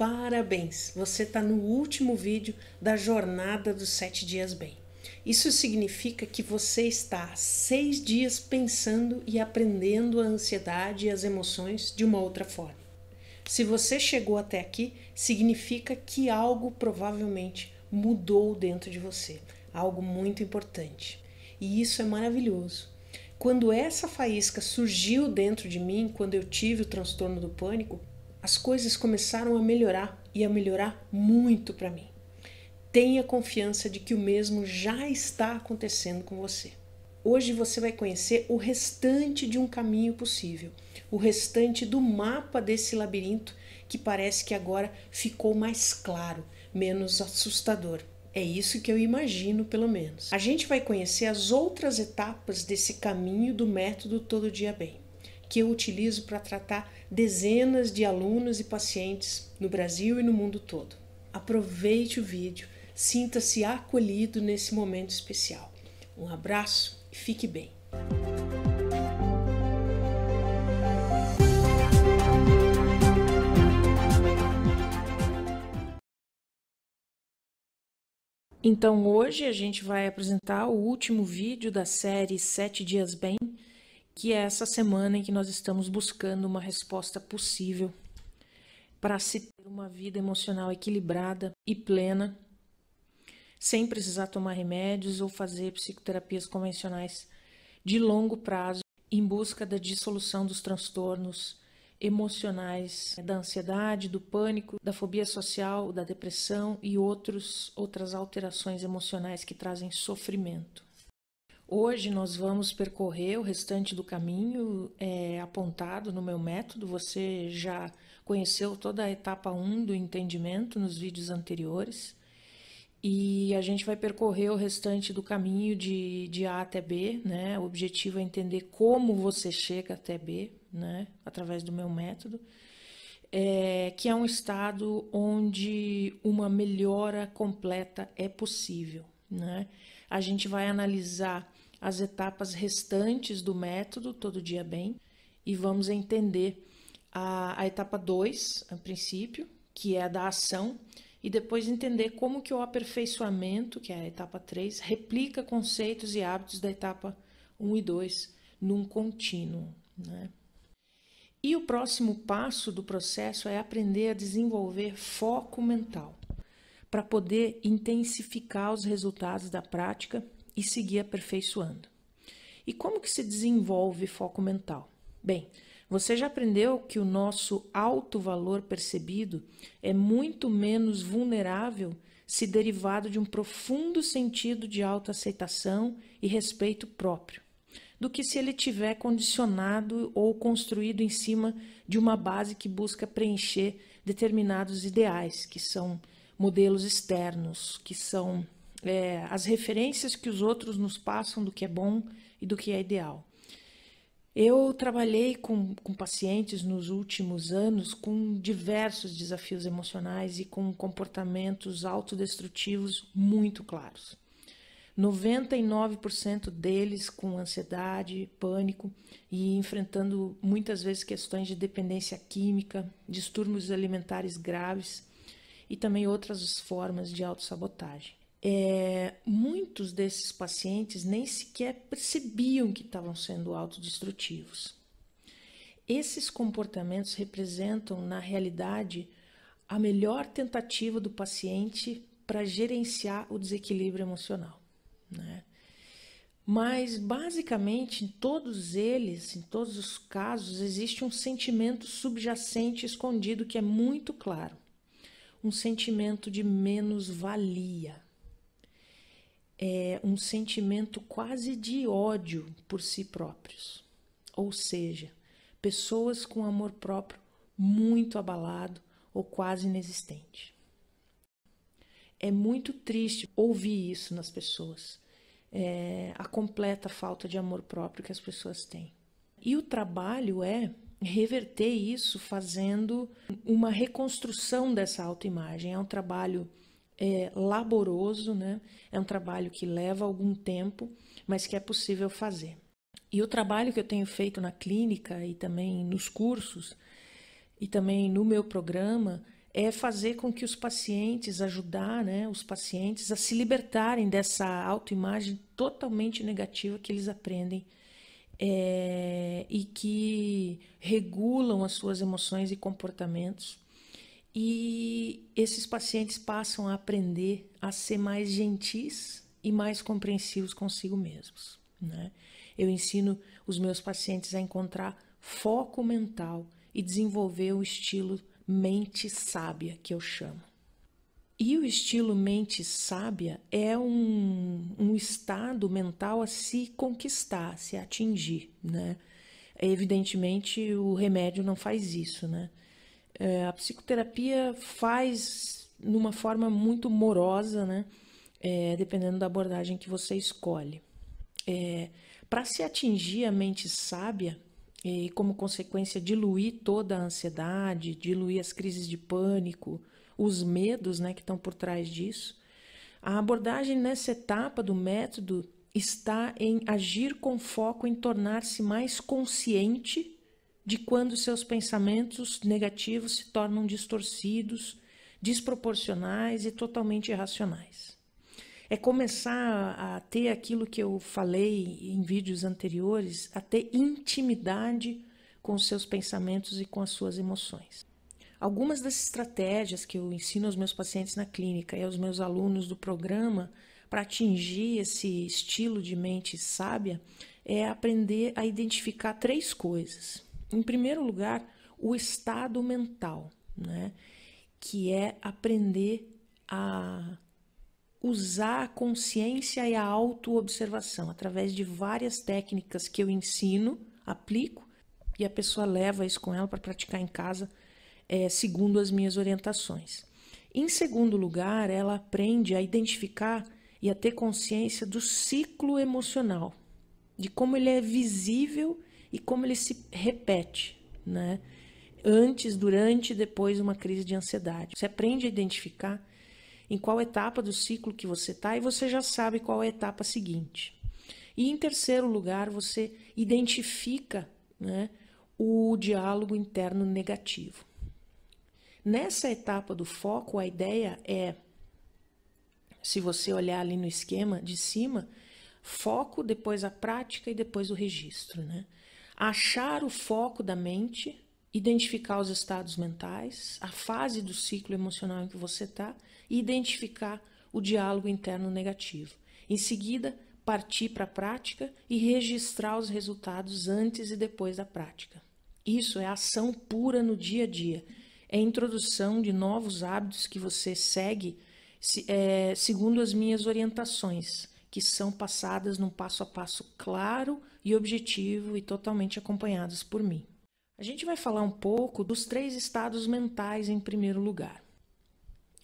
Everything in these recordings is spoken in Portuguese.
Parabéns! Você está no último vídeo da jornada dos 7 dias bem. Isso significa que você está há 6 dias pensando e aprendendo a ansiedade e as emoções de uma outra forma. Se você chegou até aqui, significa que algo provavelmente mudou dentro de você, algo muito importante. E isso é maravilhoso. Quando essa faísca surgiu dentro de mim, quando eu tive o transtorno do pânico, as coisas começaram a melhorar e a melhorar muito para mim. Tenha confiança de que o mesmo já está acontecendo com você. Hoje você vai conhecer o restante de um caminho possível, o restante do mapa desse labirinto que parece que agora ficou mais claro, menos assustador. É isso que eu imagino, pelo menos. A gente vai conhecer as outras etapas desse caminho do método Todo Dia Bem, que eu utilizo para tratar dezenas de alunos e pacientes no Brasil e no mundo todo. Aproveite o vídeo, sinta-se acolhido nesse momento especial. Um abraço e fique bem. Então hoje a gente vai apresentar o último vídeo da série 7 Dias Bem, que é essa semana em que nós estamos buscando uma resposta possível para se ter uma vida emocional equilibrada e plena, sem precisar tomar remédios ou fazer psicoterapias convencionais de longo prazo, em busca da dissolução dos transtornos emocionais, da ansiedade, do pânico, da fobia social, da depressão e outras alterações emocionais que trazem sofrimento. Hoje nós vamos percorrer o restante do caminho apontado no meu método. Você já conheceu toda a etapa 1 do entendimento nos vídeos anteriores. E a gente vai percorrer o restante do caminho de A até B, né? O objetivo é entender como você chega até B, né? Através do meu método, que é um estado onde uma melhora completa é possível, né? A gente vai analisar as etapas restantes do método Todo Dia Bem e vamos entender a etapa 2, a princípio, que é a da ação, e depois entender como que o aperfeiçoamento, que é a etapa 3, replica conceitos e hábitos da etapa 1 e 2 num contínuo, né? E o próximo passo do processo é aprender a desenvolver foco mental, para poder intensificar os resultados da prática e seguir aperfeiçoando. E como que se desenvolve foco mental? Bem, você já aprendeu que o nosso alto valor percebido é muito menos vulnerável se derivado de um profundo sentido de autoaceitação e respeito próprio, do que se ele tiver condicionado ou construído em cima de uma base que busca preencher determinados ideais, que são modelos externos, que são as referências que os outros nos passam do que é bom e do que é ideal. Eu trabalhei com pacientes nos últimos anos com diversos desafios emocionais e com comportamentos autodestrutivos muito claros. 99% deles com ansiedade, pânico e enfrentando muitas vezes questões de dependência química, distúrbios alimentares graves e também outras formas de autossabotagem. Muitos desses pacientes nem sequer percebiam que estavam sendo autodestrutivos. Esses comportamentos representam, na realidade, a melhor tentativa do paciente para gerenciar o desequilíbrio emocional, né? Mas, basicamente, em todos eles, em todos os casos, existe um sentimento subjacente escondido que é muito claro. Um sentimento de menos-valia. Um sentimento quase de ódio por si próprios. Ou seja, pessoas com amor próprio muito abalado ou quase inexistente. É muito triste ouvir isso nas pessoas. A completa falta de amor próprio que as pessoas têm. E o trabalho é reverter isso fazendo uma reconstrução dessa autoimagem. É um trabalho laboroso, né? É um trabalho que leva algum tempo, mas que é possível fazer. E o trabalho que eu tenho feito na clínica e também nos cursos e também no meu programa é fazer com que os pacientes, ajudar, né, os pacientes a se libertarem dessa autoimagem totalmente negativa que eles aprendem e que regulam as suas emoções e comportamentos. E esses pacientes passam a aprender a ser mais gentis e mais compreensivos consigo mesmos, né? Eu ensino os meus pacientes a encontrar foco mental e desenvolver o estilo mente sábia, que eu chamo. E o estilo mente sábia é um estado mental a se conquistar, a se atingir, né? Evidentemente, o remédio não faz isso, né? A psicoterapia faz numa forma muito morosa, né? Dependendo da abordagem que você escolhe. Para se atingir a mente sábia, e como consequência diluir toda a ansiedade, diluir as crises de pânico, os medos, né, que estão por trás disso, a abordagem nessa etapa do método está em agir com foco em tornar-se mais consciente de quando seus pensamentos negativos se tornam distorcidos, desproporcionais e totalmente irracionais. É começar a ter aquilo que eu falei em vídeos anteriores, a ter intimidade com os seus pensamentos e com as suas emoções. Algumas das estratégias que eu ensino aos meus pacientes na clínica e aos meus alunos do programa para atingir esse estilo de mente sábia é aprender a identificar 3 coisas. Em primeiro lugar, o estado mental, né? Que é aprender a usar a consciência e a autoobservação através de várias técnicas que eu ensino, aplico, e a pessoa leva isso com ela para praticar em casa, segundo as minhas orientações. Em segundo lugar, ela aprende a identificar e a ter consciência do ciclo emocional, de como ele é visível e como ele se repete, né? Antes, durante e depois de uma crise de ansiedade. Você aprende a identificar em qual etapa do ciclo que você está e você já sabe qual é a etapa seguinte. E em terceiro lugar, você identifica, né, o diálogo interno negativo. Nessa etapa do foco, a ideia é, se você olhar ali no esquema de cima, foco, depois a prática e depois o registro, né? Achar o foco da mente, identificar os estados mentais, a fase do ciclo emocional em que você está e identificar o diálogo interno negativo. Em seguida, partir para a prática e registrar os resultados antes e depois da prática. Isso é ação pura no dia a dia. É a introdução de novos hábitos que você segue segundo as minhas orientações, que são passadas num passo a passo claro e objetivo e totalmente acompanhados por mim. A gente vai falar um pouco dos 3 estados mentais em primeiro lugar.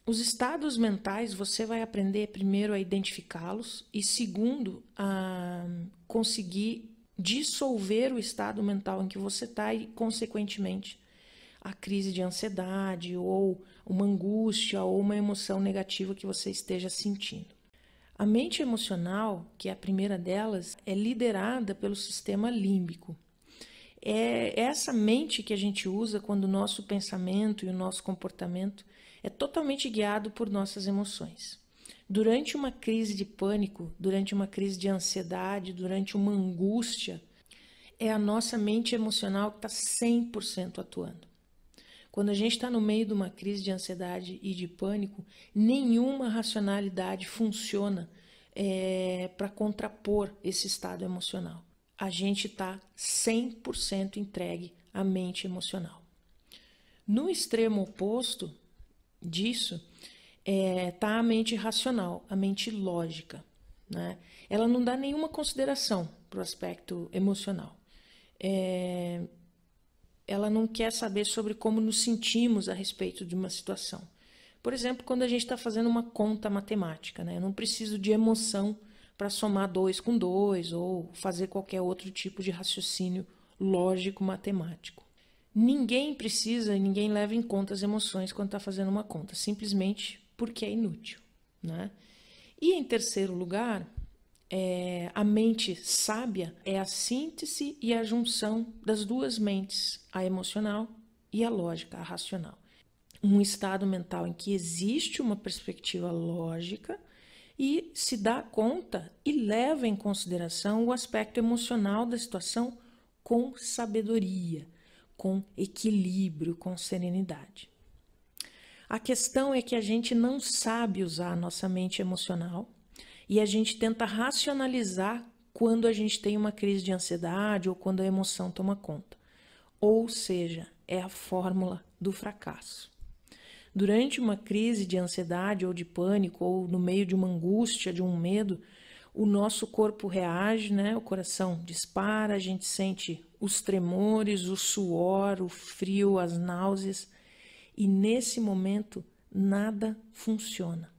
Os estados mentais você vai aprender primeiro a identificá-los e segundo a conseguir dissolver o estado mental em que você está e consequentemente a crise de ansiedade ou uma angústia ou uma emoção negativa que você esteja sentindo. A mente emocional, que é a primeira delas, é liderada pelo sistema límbico. É essa mente que a gente usa quando o nosso pensamento e o nosso comportamento é totalmente guiado por nossas emoções. Durante uma crise de pânico, durante uma crise de ansiedade, durante uma angústia, é a nossa mente emocional que está 100% atuando. Quando a gente está no meio de uma crise de ansiedade e de pânico, nenhuma racionalidade funciona para contrapor esse estado emocional. A gente está 100% entregue à mente emocional. No extremo oposto disso, está a mente racional, a mente lógica, né? Ela não dá nenhuma consideração para o aspecto emocional. Ela não quer saber sobre como nos sentimos a respeito de uma situação. Por exemplo, quando a gente está fazendo uma conta matemática, né? Eu não preciso de emoção para somar 2 com 2 ou fazer qualquer outro tipo de raciocínio lógico matemático. Ninguém precisa e ninguém leva em conta as emoções quando está fazendo uma conta, simplesmente porque é inútil, né? E em terceiro lugar, a mente sábia é a síntese e a junção das 2 mentes, a emocional e a lógica, a racional. um estado mental em que existe uma perspectiva lógica e se dá conta e leva em consideração o aspecto emocional da situação com sabedoria, com equilíbrio, com serenidade. A questão é que a gente não sabe usar a nossa mente emocional e a gente tenta racionalizar quando a gente tem uma crise de ansiedade ou quando a emoção toma conta. Ou seja, é a fórmula do fracasso. Durante uma crise de ansiedade ou de pânico, ou no meio de uma angústia, de um medo, o nosso corpo reage, né? O coração dispara, a gente sente os tremores, o suor, o frio, as náuseas, e nesse momento nada funciona.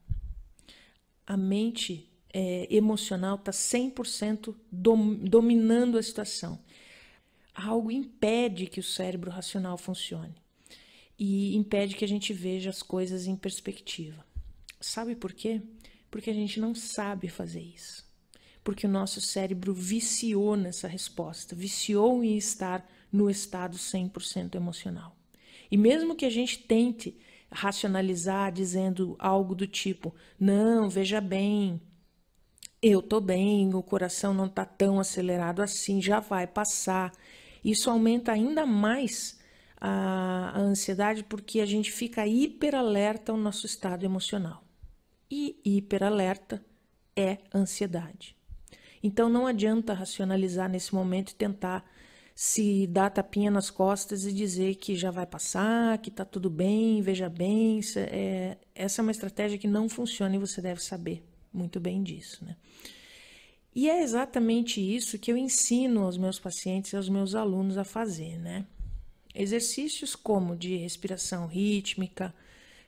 A mente emocional está 100% dominando a situação. Algo impede que o cérebro racional funcione e impede que a gente veja as coisas em perspectiva. Sabe por quê? Porque a gente não sabe fazer isso. Porque o nosso cérebro viciou nessa resposta, viciou em estar no estado 100% emocional. E mesmo que a gente tente racionalizar dizendo algo do tipo, não, veja bem, eu tô bem, o coração não tá tão acelerado assim, já vai passar. Isso aumenta ainda mais a ansiedade porque a gente fica hiperalerta ao nosso estado emocional. E hiperalerta é ansiedade. Então não adianta racionalizar nesse momento e tentar se dar tapinha nas costas e dizer que já vai passar, que tá tudo bem, veja bem. Essa é uma estratégia que não funciona e você deve saber muito bem disso, né? E é exatamente isso que eu ensino aos meus pacientes e aos meus alunos a fazer, né? Exercícios como de respiração rítmica,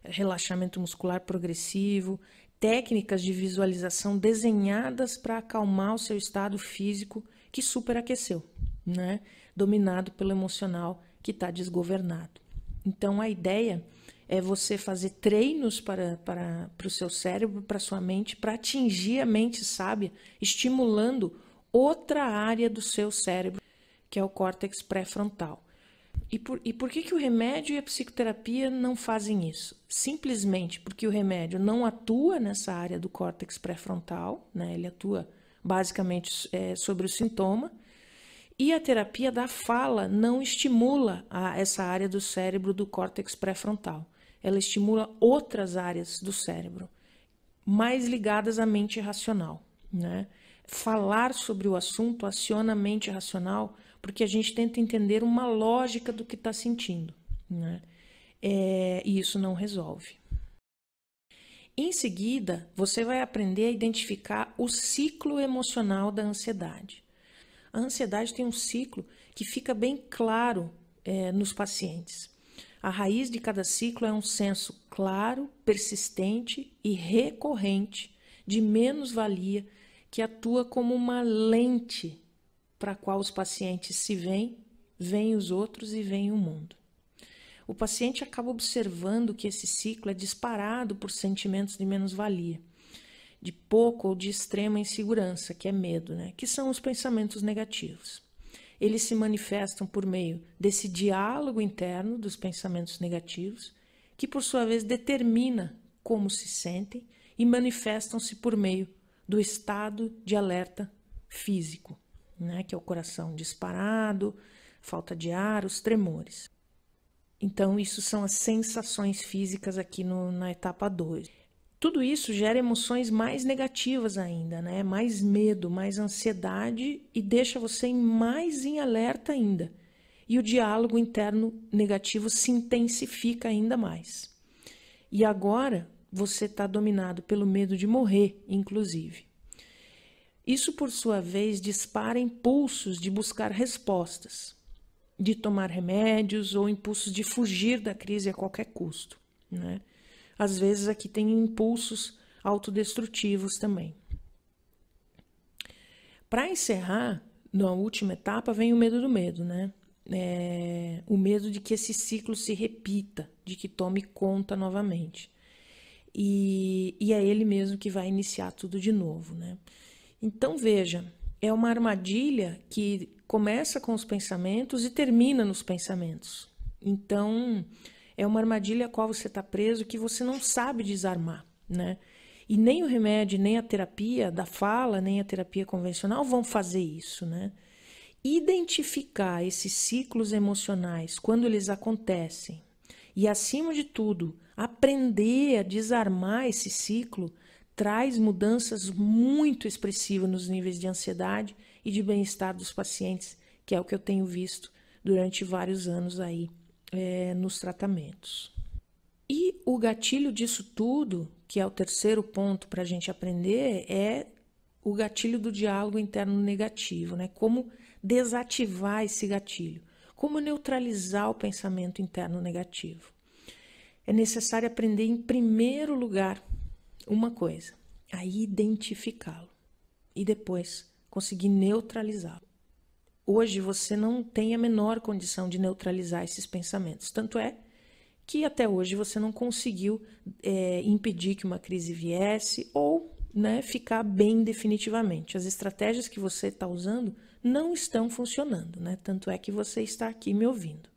relaxamento muscular progressivo, técnicas de visualização desenhadas para acalmar o seu estado físico que superaqueceu, né? Dominado pelo emocional que está desgovernado. Então, a ideia é você fazer treinos para o seu cérebro, para a sua mente, para atingir a mente sábia, estimulando outra área do seu cérebro, que é o córtex pré-frontal. E por que o remédio e a psicoterapia não fazem isso? Simplesmente porque o remédio não atua nessa área do córtex pré-frontal, né? Ele atua basicamente sobre o sintoma, e a terapia da fala não estimula essa área do cérebro do córtex pré-frontal. Ela estimula outras áreas do cérebro, mais ligadas à mente racional, né? Falar sobre o assunto aciona a mente racional porque a gente tenta entender uma lógica do que está sentindo, né? E isso não resolve. Em seguida, você vai aprender a identificar o ciclo emocional da ansiedade. A ansiedade tem um ciclo que fica bem claro nos pacientes. A raiz de cada ciclo é um senso claro, persistente e recorrente de menos-valia que atua como uma lente para a qual os pacientes se veem os outros e veem o mundo. O paciente acaba observando que esse ciclo é disparado por sentimentos de menos-valia, de pouco ou de extrema insegurança, que é medo, né? Que são os pensamentos negativos. Eles se manifestam por meio desse diálogo interno dos pensamentos negativos, que por sua vez determina como se sentem e manifestam-se por meio do estado de alerta físico, né? Que é o coração disparado, falta de ar, os tremores. Então, isso são as sensações físicas aqui na etapa 2. Tudo isso gera emoções mais negativas ainda, né? Mais medo, mais ansiedade e deixa você mais em alerta ainda. E o diálogo interno negativo se intensifica ainda mais. E agora você está dominado pelo medo de morrer, inclusive. Isso, por sua vez, dispara impulsos de buscar respostas, de tomar remédios ou impulsos de fugir da crise a qualquer custo, né? Às vezes aqui tem impulsos autodestrutivos também. Para encerrar, na última etapa vem o medo do medo, né? O medo de que esse ciclo se repita, de que tome conta novamente. E é ele mesmo que vai iniciar tudo de novo, né? Então veja, é uma armadilha que começa com os pensamentos e termina nos pensamentos. Então É uma armadilha a qual você está preso que você não sabe desarmar, né? E nem o remédio, nem a terapia da fala, nem a terapia convencional vão fazer isso, né? Identificar esses ciclos emocionais quando eles acontecem e, acima de tudo, aprender a desarmar esse ciclo traz mudanças muito expressivas nos níveis de ansiedade e de bem-estar dos pacientes, que é o que eu tenho visto durante vários anos aí nos tratamentos. E o gatilho disso tudo, que é o terceiro ponto para a gente aprender, é o gatilho do diálogo interno negativo, né? Como desativar esse gatilho, como neutralizar o pensamento interno negativo. É necessário aprender, em primeiro lugar, uma coisa, a identificá-lo e depois conseguir neutralizá-lo. Hoje você não tem a menor condição de neutralizar esses pensamentos, tanto é que até hoje você não conseguiu impedir que uma crise viesse ou, né, ficar bem definitivamente. As estratégias que você está usando não estão funcionando, né? Tanto é que você está aqui me ouvindo.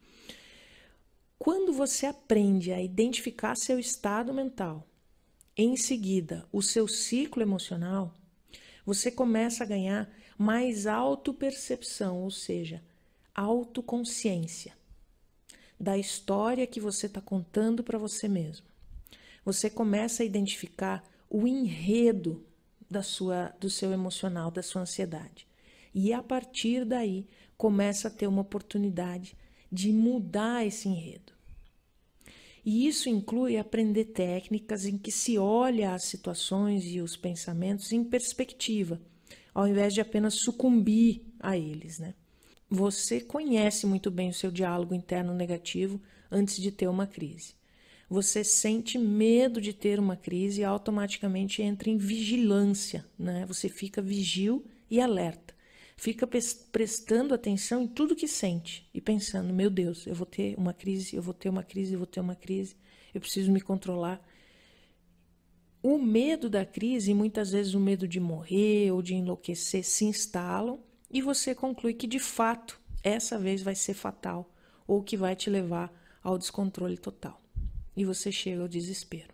Quando você aprende a identificar seu estado mental, em seguida o seu ciclo emocional, você começa a ganhar mais autopercepção, ou seja, autoconsciência da história que você está contando para você mesmo. Você começa a identificar o enredo do seu emocional, da sua ansiedade. E a partir daí, começa a ter uma oportunidade de mudar esse enredo. E isso inclui aprender técnicas em que se olha as situações e os pensamentos em perspectiva, ao invés de apenas sucumbir a eles, né? Você conhece muito bem o seu diálogo interno negativo antes de ter uma crise. Você sente medo de ter uma crise e automaticamente entra em vigilância, né? Você fica vigil e alerta. Fica prestando atenção em tudo que sente e pensando, meu Deus, eu vou ter uma crise, eu vou ter uma crise, eu vou ter uma crise, eu preciso me controlar. O medo da crise, muitas vezes o medo de morrer ou de enlouquecer se instalam e você conclui que de fato essa vez vai ser fatal ou que vai te levar ao descontrole total. E você chega ao desespero.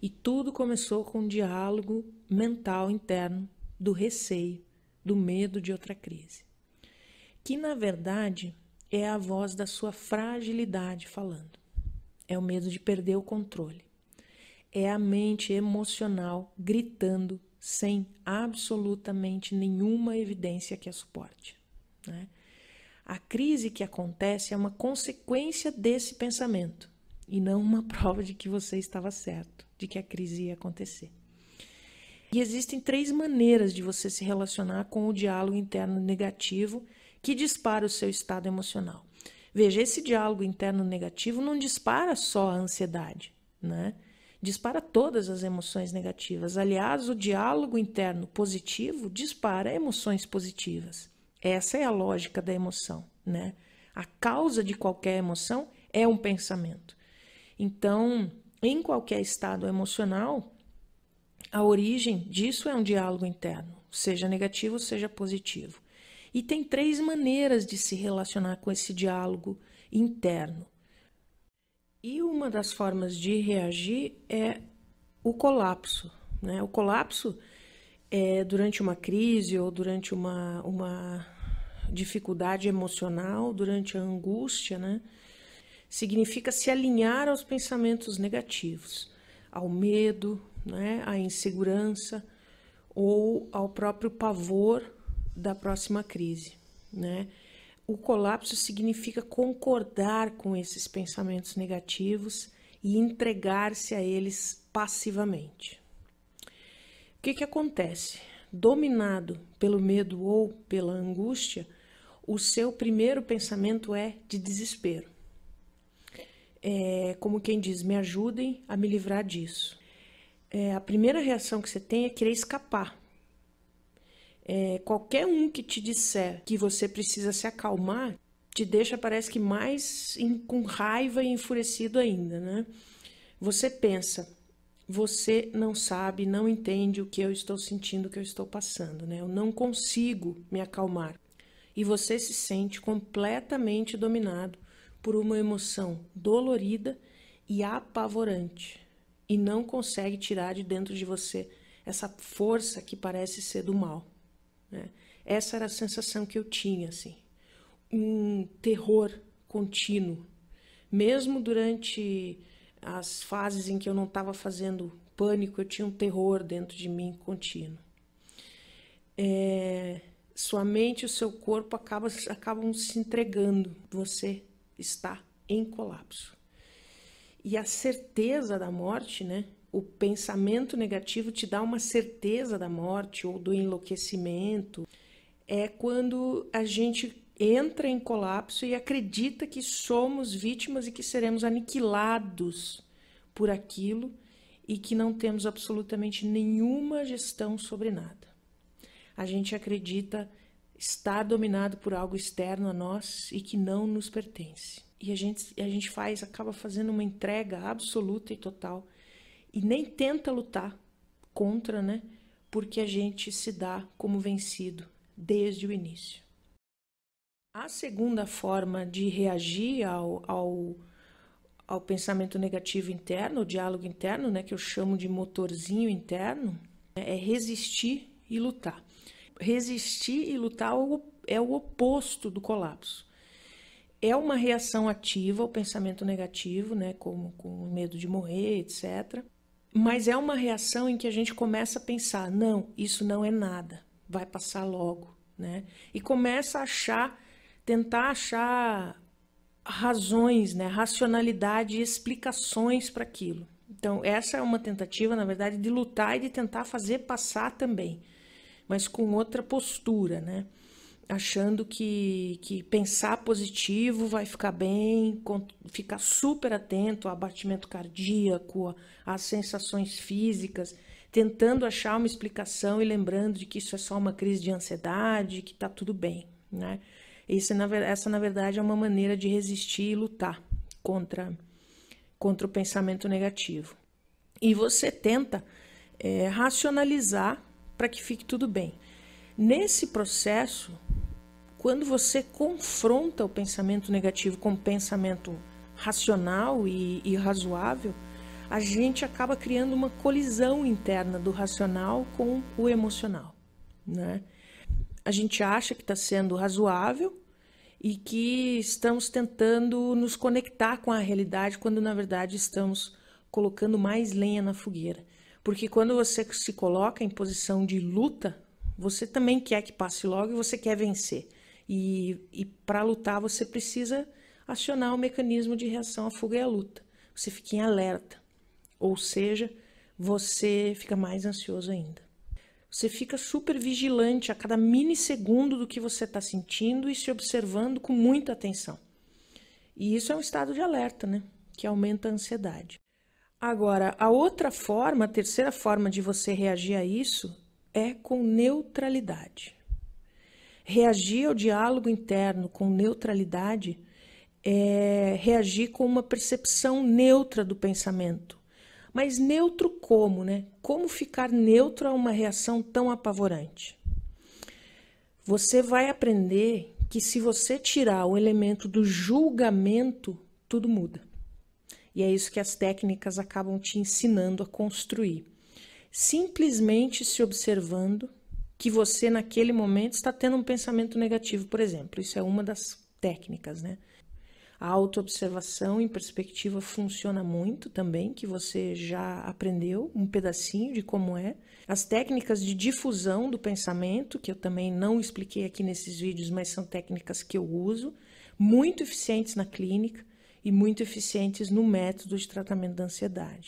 E tudo começou com um diálogo mental interno do receio, do medo de outra crise, que na verdade é a voz da sua fragilidade falando. É o medo de perder o controle. É a mente emocional gritando sem absolutamente nenhuma evidência que a suporte, né? A crise que acontece é uma consequência desse pensamento e não uma prova de que você estava certo, de que a crise ia acontecer. E existem 3 maneiras de você se relacionar com o diálogo interno negativo que dispara o seu estado emocional. Veja, esse diálogo interno negativo não dispara só a ansiedade, né? Dispara todas as emoções negativas. Aliás, o diálogo interno positivo dispara emoções positivas. Essa é a lógica da emoção, né? A causa de qualquer emoção é um pensamento. Então, em qualquer estado emocional, a origem disso é um diálogo interno, seja negativo, seja positivo. E tem 3 maneiras de se relacionar com esse diálogo interno. E uma das formas de reagir é o colapso, né? O colapso é durante uma crise ou durante uma dificuldade emocional, durante a angústia, né? Significa se alinhar aos pensamentos negativos, ao medo, né? À insegurança ou ao próprio pavor da próxima crise, né? O colapso significa concordar com esses pensamentos negativos e entregar-se a eles passivamente. O que acontece? Dominado pelo medo ou pela angústia, o seu primeiro pensamento é de desespero. É como quem diz, me ajudem a me livrar disso. A primeira reação que você tem é querer escapar. Qualquer um que te disser que você precisa se acalmar, te deixa, parece que mais com raiva e enfurecido ainda, né? Você pensa, você não sabe, não entende o que eu estou sentindo, o que eu estou passando, né? Eu não consigo me acalmar. E você se sente completamente dominado por uma emoção dolorida e apavorante e não consegue tirar de dentro de você essa força que parece ser do mal, né? Essa era a sensação que eu tinha, assim, um terror contínuo, mesmo durante as fases em que eu não estava fazendo pânico, eu tinha um terror dentro de mim contínuo. Sua mente e o seu corpo acabam se entregando, você está em colapso. E a certeza da morte, né? O pensamento negativo te dá uma certeza da morte ou do enlouquecimento. É quando a gente entra em colapso e acredita que somos vítimas e que seremos aniquilados por aquilo e que não temos absolutamente nenhuma gestão sobre nada. A gente acredita estar dominado por algo externo a nós e que não nos pertence. E a gente acaba fazendo uma entrega absoluta e total e nem tenta lutar contra, né? Porque a gente se dá como vencido desde o início. A segunda forma de reagir ao pensamento negativo interno, o diálogo interno, né, que eu chamo de motorzinho interno, é resistir e lutar. Resistir e lutar é o oposto do colapso. É uma reação ativa ao pensamento negativo, né, como com medo de morrer, etc. Mas é uma reação em que a gente começa a pensar, não, isso não é nada, vai passar logo, né? E começa a tentar achar razões, né, racionalidade e explicações para aquilo. Então, essa é uma tentativa, na verdade, de lutar e de tentar fazer passar também, mas com outra postura, né? Achando que pensar positivo vai ficar bem, ficar super atento ao batimento cardíaco, às sensações físicas, tentando achar uma explicação e lembrando de que isso é só uma crise de ansiedade, que está tudo bem, né? Essa, na verdade, é uma maneira de resistir e lutar contra o pensamento negativo. E você tenta racionalizar para que fique tudo bem. Nesse processo, quando você confronta o pensamento negativo com o pensamento racional e razoável, a gente acaba criando uma colisão interna do racional com o emocional, né? A gente acha que está sendo razoável e que estamos tentando nos conectar com a realidade, quando na verdade estamos colocando mais lenha na fogueira. Porque quando você se coloca em posição de luta, você também quer que passe logo e você quer vencer. E para lutar você precisa acionar o mecanismo de reação à fuga e à luta. Você fica em alerta, ou seja, você fica mais ansioso ainda. Você fica super vigilante a cada milissegundo do que você está sentindo e se observando com muita atenção. E isso é um estado de alerta, né? Que aumenta a ansiedade. Agora, a outra forma, a terceira forma de você reagir a isso é com neutralidade. Reagir ao diálogo interno com neutralidade é reagir com uma percepção neutra do pensamento. Mas neutro como, né? Como ficar neutro a uma reação tão apavorante? Você vai aprender que se você tirar o elemento do julgamento, tudo muda. E é isso que as técnicas acabam te ensinando a construir. Simplesmente se observando que você naquele momento está tendo um pensamento negativo, por exemplo. Isso é uma das técnicas, né? A autoobservação em perspectiva funciona muito também, que você já aprendeu um pedacinho de como é. As técnicas de difusão do pensamento, que eu também não expliquei aqui nesses vídeos, mas são técnicas que eu uso, muito eficientes na clínica e muito eficientes no método de tratamento da ansiedade.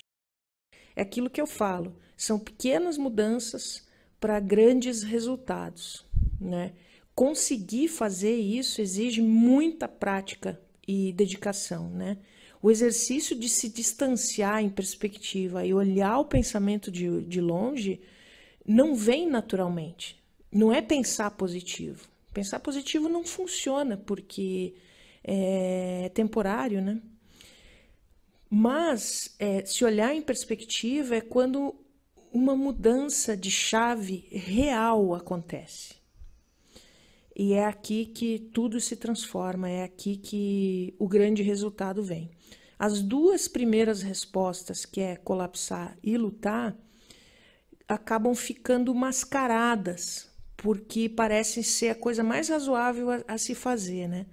É aquilo que eu falo, são pequenas mudanças para grandes resultados, né? Conseguir fazer isso exige muita prática e dedicação, né? O exercício de se distanciar em perspectiva e olhar o pensamento de longe não vem naturalmente. Não é pensar positivo. Pensar positivo não funciona porque é temporário, né? Mas se olhar em perspectiva é quando uma mudança de chave real acontece. E é aqui que tudo se transforma, é aqui que o grande resultado vem. As duas primeiras respostas, que é colapsar e lutar, acabam ficando mascaradas, porque parecem ser a coisa mais razoável a se fazer, né?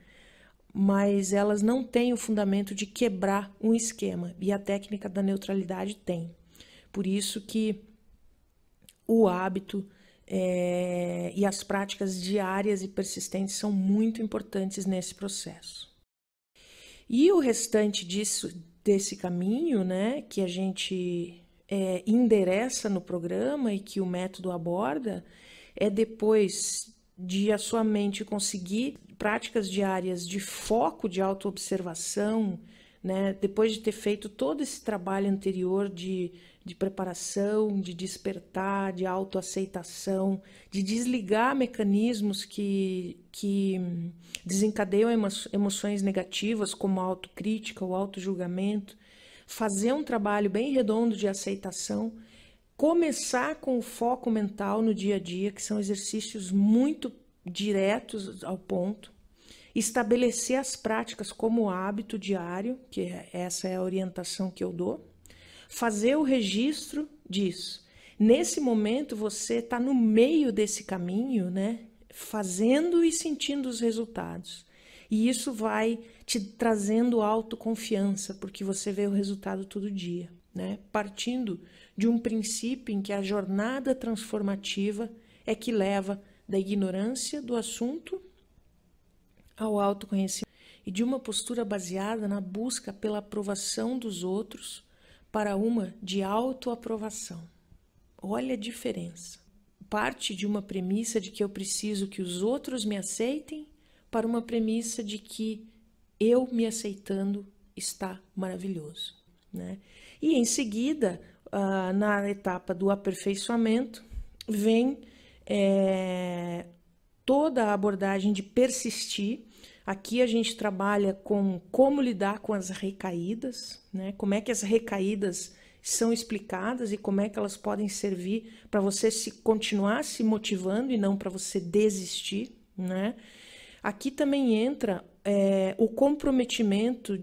Mas elas não têm o fundamento de quebrar um esquema, e a técnica da neutralidade tem. Por isso que o hábito e as práticas diárias e persistentes são muito importantes nesse processo. E o restante desse caminho, né, que a gente endereça no programa e que o método aborda, é depois de a sua mente conseguir práticas diárias de foco de autoobservação, né, depois de ter feito todo esse trabalho anterior de preparação, de despertar, de autoaceitação, de desligar mecanismos que desencadeiam emoções negativas, como a autocrítica, o autojulgamento, fazer um trabalho bem redondo de aceitação, começar com o foco mental no dia a dia, que são exercícios muito diretos ao ponto, estabelecer as práticas como hábito diário, que essa é a orientação que eu dou, fazer o registro disso. Nesse momento, você está no meio desse caminho, né? Fazendo e sentindo os resultados. E isso vai te trazendo autoconfiança, porque você vê o resultado todo dia, né? Partindo de um princípio em que a jornada transformativa é que leva da ignorância do assunto ao autoconhecimento e de uma postura baseada na busca pela aprovação dos outros para uma de autoaprovação. Olha a diferença. Parte de uma premissa de que eu preciso que os outros me aceitem para uma premissa de que eu me aceitando está maravilhoso, né? E em seguida, na etapa do aperfeiçoamento, vem toda a abordagem de persistir. Aqui a gente trabalha com como lidar com as recaídas, né? Como é que as recaídas são explicadas e como é que elas podem servir para você continuar se motivando e não para você desistir, né? Aqui também entra o comprometimento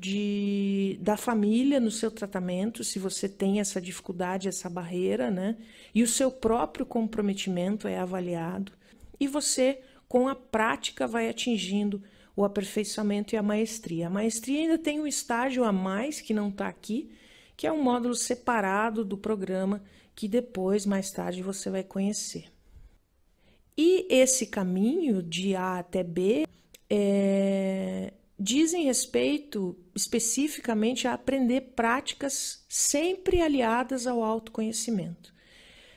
da família no seu tratamento, se você tem essa dificuldade, essa barreira, né? E o seu próprio comprometimento é avaliado. E você, com a prática, vai atingindo o aperfeiçoamento e a maestria. A maestria ainda tem um estágio a mais que não está aqui, que é um módulo separado do programa que depois, mais tarde, você vai conhecer. E esse caminho de A até B dizem respeito especificamente a aprender práticas sempre aliadas ao autoconhecimento.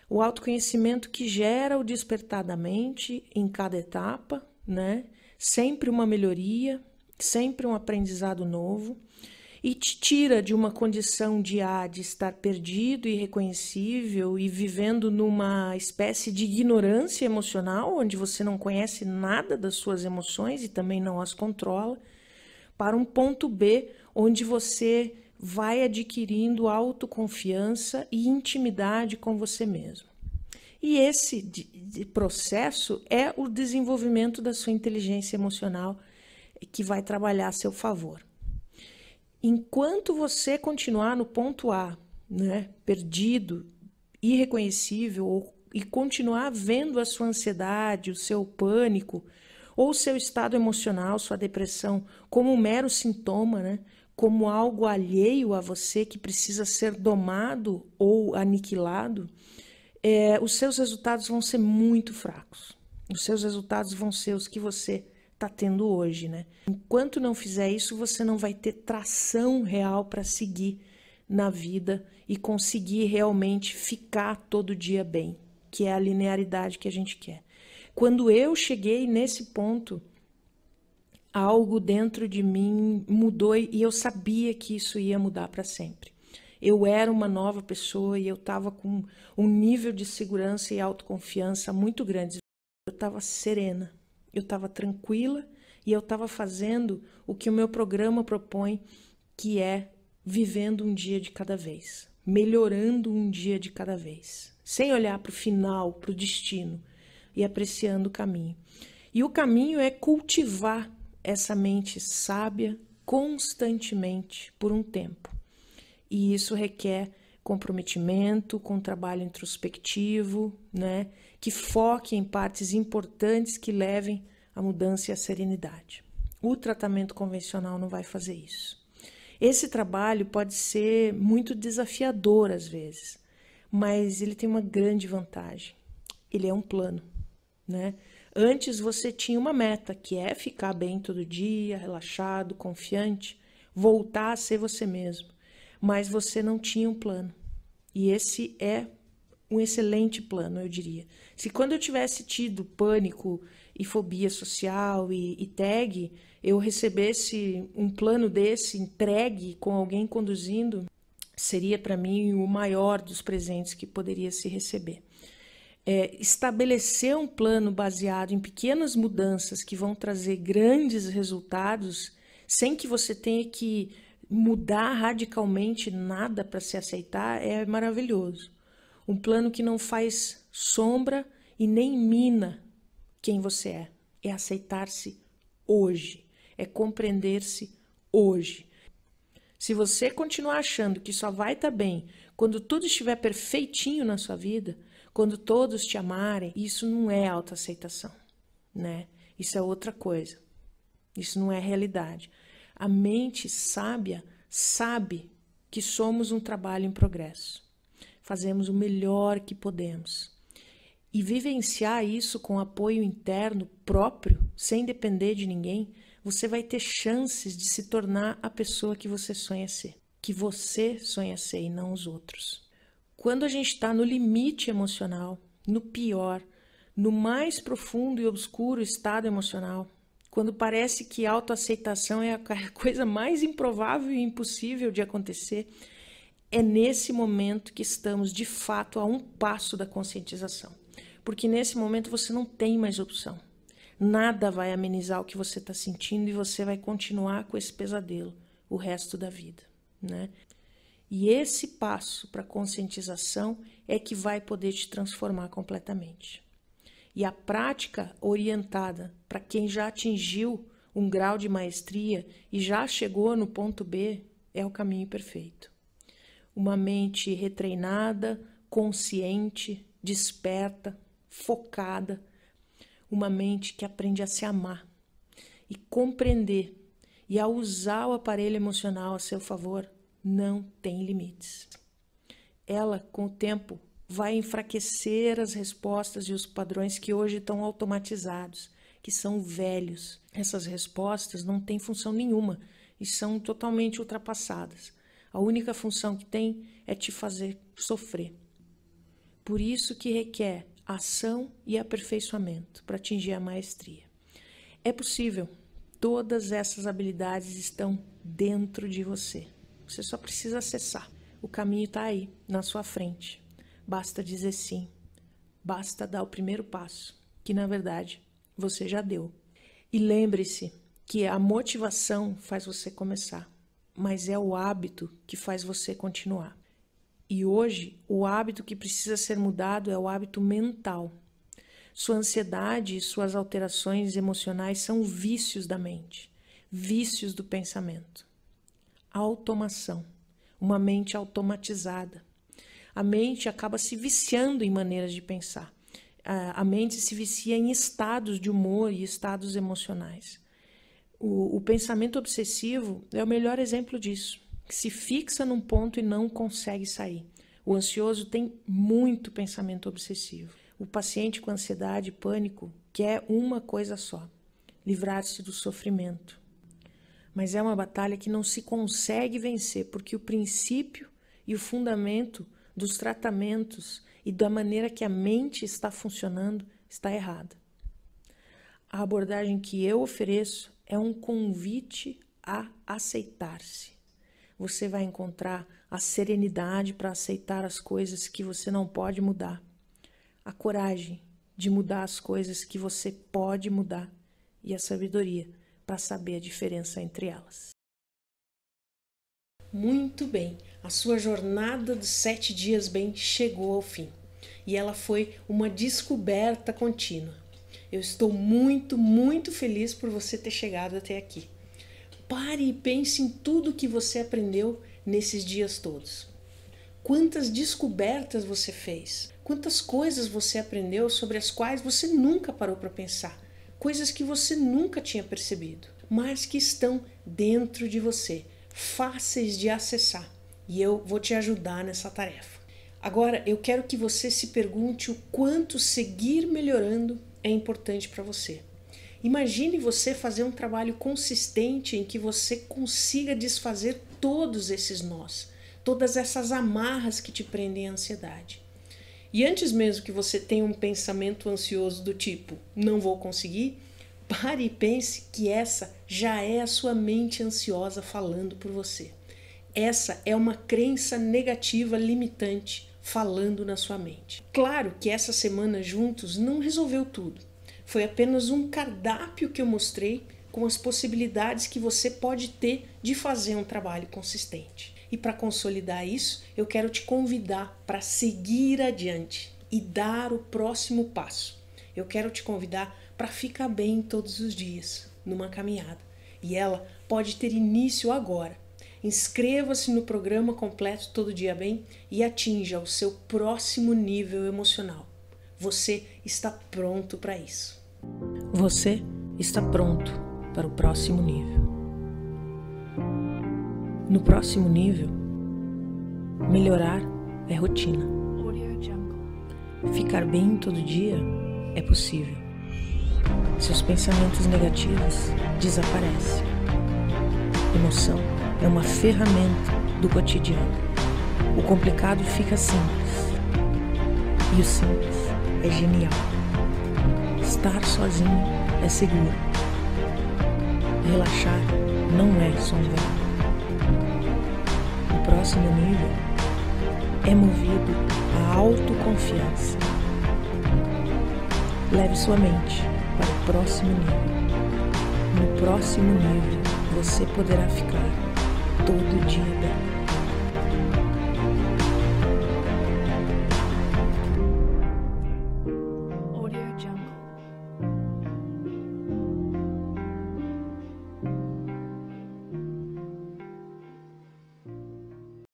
O autoconhecimento que gera o despertar da mente em cada etapa, né? Sempre uma melhoria, sempre um aprendizado novo, e te tira de uma condição de estar perdido, irreconhecível e vivendo numa espécie de ignorância emocional, onde você não conhece nada das suas emoções e também não as controla, para um ponto B, onde você vai adquirindo autoconfiança e intimidade com você mesmo. E esse processo é o desenvolvimento da sua inteligência emocional que vai trabalhar a seu favor. Enquanto você continuar no ponto A, né, perdido, irreconhecível, e continuar vendo a sua ansiedade, o seu pânico, ou o seu estado emocional, sua depressão, como um mero sintoma, né, como algo alheio a você que precisa ser domado ou aniquilado, os seus resultados vão ser muito fracos. Os seus resultados vão ser os que você está tendo hoje, né? Enquanto não fizer isso, você não vai ter tração real para seguir na vida e conseguir realmente ficar todo dia bem, que é a linearidade que a gente quer. Quando eu cheguei nesse ponto, algo dentro de mim mudou e eu sabia que isso ia mudar para sempre. Eu era uma nova pessoa e eu estava com um nível de segurança e autoconfiança muito grande. Eu estava serena, eu estava tranquila e eu estava fazendo o que o meu programa propõe, que é vivendo um dia de cada vez, melhorando um dia de cada vez, sem olhar para o final, para o destino e apreciando o caminho. E o caminho é cultivar essa mente sábia constantemente por um tempo. E isso requer comprometimento com trabalho introspectivo, né? Que foque em partes importantes que levem à mudança e à serenidade. O tratamento convencional não vai fazer isso. Esse trabalho pode ser muito desafiador às vezes, mas ele tem uma grande vantagem. Ele é um plano, né? Antes você tinha uma meta, que é ficar bem todo dia, relaxado, confiante, voltar a ser você mesmo. Mas você não tinha um plano. E esse é um excelente plano, eu diria. Se quando eu tivesse tido pânico e fobia social e TAG, eu recebesse um plano desse entregue com alguém conduzindo, seria para mim o maior dos presentes que poderia se receber. Estabelecer um plano baseado em pequenas mudanças que vão trazer grandes resultados, sem que você tenha que mudar radicalmente nada para se aceitar, é maravilhoso. Um plano que não faz sombra e nem mina quem você é. É aceitar-se hoje, é compreender-se hoje. Se você continuar achando que só vai estar bem quando tudo estiver perfeitinho na sua vida, quando todos te amarem, isso não é autoaceitação, né? Isso é outra coisa. Isso não é realidade. A mente sábia sabe que somos um trabalho em progresso. Fazemos o melhor que podemos. E vivenciar isso com apoio interno próprio, sem depender de ninguém, você vai ter chances de se tornar a pessoa que você sonha ser. Que você sonha ser e não os outros. Quando a gente está no limite emocional, no pior, no mais profundo e obscuro estado emocional, quando parece que a autoaceitação é a coisa mais improvável e impossível de acontecer, é nesse momento que estamos, de fato, a um passo da conscientização. Porque nesse momento você não tem mais opção. Nada vai amenizar o que você está sentindo e você vai continuar com esse pesadelo o resto da vida, né? E esse passo para a conscientização é que vai poder te transformar completamente. E a prática orientada para quem já atingiu um grau de maestria e já chegou no ponto B é o caminho perfeito. Uma mente retreinada, consciente, desperta, focada. Uma mente que aprende a se amar e compreender e a usar o aparelho emocional a seu favor não tem limites. Ela, com o tempo, vai enfraquecer as respostas e os padrões que hoje estão automatizados, que são velhos. Essas respostas não têm função nenhuma e são totalmente ultrapassadas. A única função que tem é te fazer sofrer. Por isso que requer ação e aperfeiçoamento para atingir a maestria. É possível. Todas essas habilidades estão dentro de você. Você só precisa acessar. O caminho está aí, na sua frente. Basta dizer sim. Basta dar o primeiro passo, que na verdade você já deu. E lembre-se que a motivação faz você começar, mas é o hábito que faz você continuar. E hoje, o hábito que precisa ser mudado é o hábito mental. Sua ansiedade e suas alterações emocionais são vícios da mente, vícios do pensamento. Automação, uma mente automatizada. A mente acaba se viciando em maneiras de pensar. A mente se vicia em estados de humor e estados emocionais. O pensamento obsessivo é o melhor exemplo disso, que se fixa num ponto e não consegue sair. O ansioso tem muito pensamento obsessivo. O paciente com ansiedade e pânico quer uma coisa só: livrar-se do sofrimento. Mas é uma batalha que não se consegue vencer, porque o princípio e o fundamento dos tratamentos e da maneira que a mente está funcionando está errada. A abordagem que eu ofereço é um convite a aceitar-se. Você vai encontrar a serenidade para aceitar as coisas que você não pode mudar, a coragem de mudar as coisas que você pode mudar e a sabedoria para saber a diferença entre elas. Muito bem, a sua jornada dos 7 dias bem chegou ao fim e ela foi uma descoberta contínua. Eu estou muito feliz por você ter chegado até aqui. Pare e pense em tudo que você aprendeu nesses dias todos. Quantas descobertas você fez? Quantas coisas você aprendeu sobre as quais você nunca parou para pensar? Coisas que você nunca tinha percebido, mas que estão dentro de você, fáceis de acessar. E eu vou te ajudar nessa tarefa. Agora, eu quero que você se pergunte o quanto seguir melhorando é importante para você. Imagine você fazer um trabalho consistente em que você consiga desfazer todos esses nós, todas essas amarras que te prendem à ansiedade. E antes mesmo que você tenha um pensamento ansioso do tipo, não vou conseguir, pare e pense que essa já é a sua mente ansiosa falando por você. Essa é uma crença negativa limitante falando na sua mente. Claro que essa semana juntos não resolveu tudo. Foi apenas um cardápio que eu mostrei com as possibilidades que você pode ter de fazer um trabalho consistente. E para consolidar isso, eu quero te convidar para seguir adiante e dar o próximo passo. Eu quero te convidar para ficar bem todos os dias, numa caminhada. E ela pode ter início agora. Inscreva-se no programa completo Todo Dia Bem e atinja o seu próximo nível emocional. Você está pronto para isso. Você está pronto para o próximo nível. No próximo nível, melhorar é rotina. Ficar bem todo dia é possível. Seus pensamentos negativos desaparecem. Emoção é uma ferramenta do cotidiano. O complicado fica simples. E o simples é genial. Estar sozinho é seguro. Relaxar não é só um verbo. O próximo nível é movido à autoconfiança. Leve sua mente para o próximo nível. No próximo nível, você poderá ficar todo dia bem.